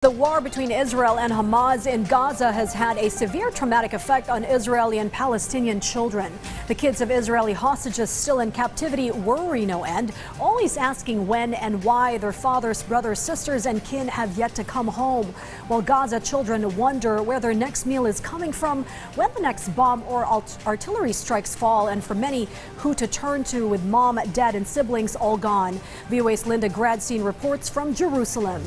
The war between Israel and Hamas in Gaza has had a severe traumatic effect on Israeli and Palestinian children. The kids of Israeli hostages still in captivity worry no end, always asking when and why their fathers, brothers, sisters, and kin have yet to come home. While Gaza children wonder where their next meal is coming from, when the next bomb or artillery strikes fall, and for many, who to turn to with mom, dad, and siblings all gone. VOA's Linda Gradstein reports from Jerusalem.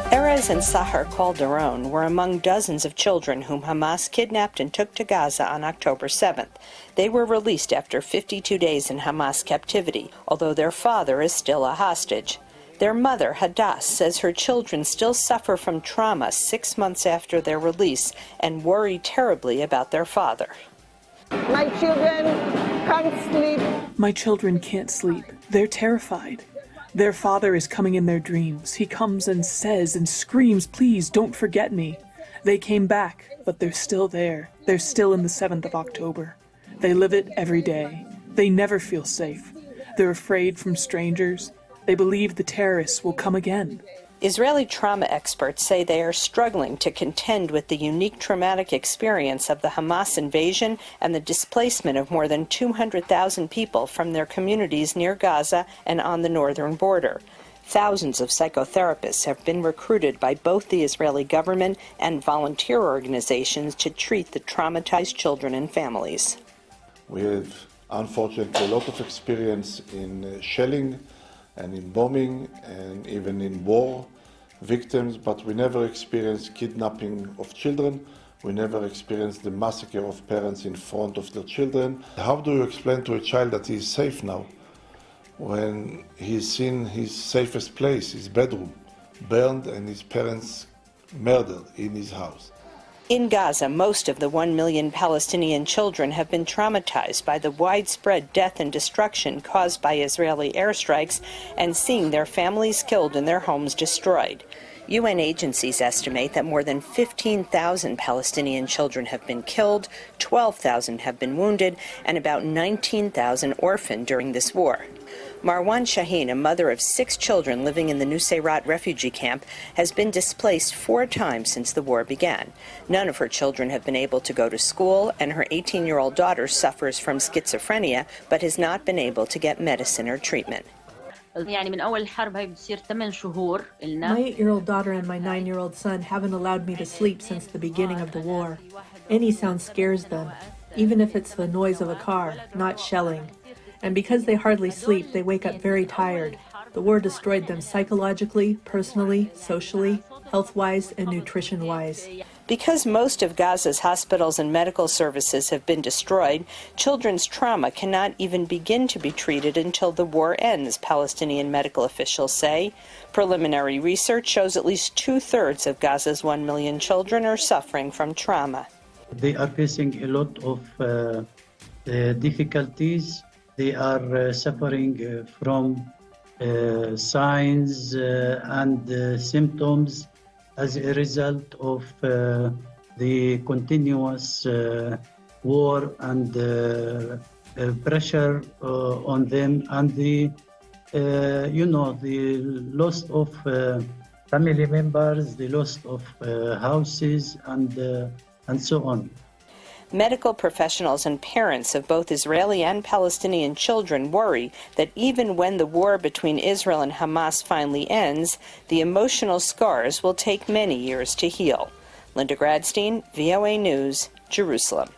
Erez and Sahar Calderon were among dozens of children whom Hamas kidnapped and took to Gaza on October 7th. They were released after 52 days in Hamas captivity, although their father is still a hostage. Their mother, Hadass, says her children still suffer from trauma 6 months after their release and worry terribly about their father. My children can't sleep. My children can't sleep. They're terrified. Their father is coming in their dreams. He comes and says and screams, "Please don't forget me." They came back, but they're still there. They're still in the 7th of October. They live it every day. They never feel safe. They're afraid from strangers. They believe the terrorists will come again. Israeli trauma experts say they are struggling to contend with the unique traumatic experience of the Hamas invasion and the displacement of more than 200,000 people from their communities near Gaza and on the northern border. Thousands of psychotherapists have been recruited by both the Israeli government and volunteer organizations to treat the traumatized children and families. We have, unfortunately, a lot of experience in shelling and in bombing and even in war victims, but we never experienced kidnapping of children. We never experienced the massacre of parents in front of their children. How do you explain to a child that he is safe now when he's seen his safest place, his bedroom, burned and his parents murdered in his house? In Gaza, most of the 1 million Palestinian children have been traumatized by the widespread death and destruction caused by Israeli airstrikes and seeing their families killed and their homes destroyed. UN agencies estimate that more than 15,000 Palestinian children have been killed, 12,000 have been wounded, and about 19,000 orphaned during this war. Marwan Shaheen, a mother of 6 children living in the Nusayrat refugee camp, has been displaced 4 times since the war began. None of her children have been able to go to school, and her 18-year-old daughter suffers from schizophrenia but has not been able to get medicine or treatment. My 8-year-old daughter and my 9-year-old son haven't allowed me to sleep since the beginning of the war. Any sound scares them, even if it's the noise of a car, not shelling. And because they hardly sleep, they wake up very tired. The war destroyed them psychologically, personally, socially, health-wise, and nutrition-wise. Because most of Gaza's hospitals and medical services have been destroyed, children's trauma cannot even begin to be treated until the war ends, Palestinian medical officials say. Preliminary research shows at least 2/3 of Gaza's 1 million children are suffering from trauma. They are facing a lot of difficulties. They are suffering from signs and symptoms as a result of the continuous war and pressure on them, and the loss of family members, the loss of houses, and so on. Medical professionals and parents of both Israeli and Palestinian children worry that even when the war between Israel and Hamas finally ends, the emotional scars will take many years to heal. Linda Gradstein, VOA News, Jerusalem.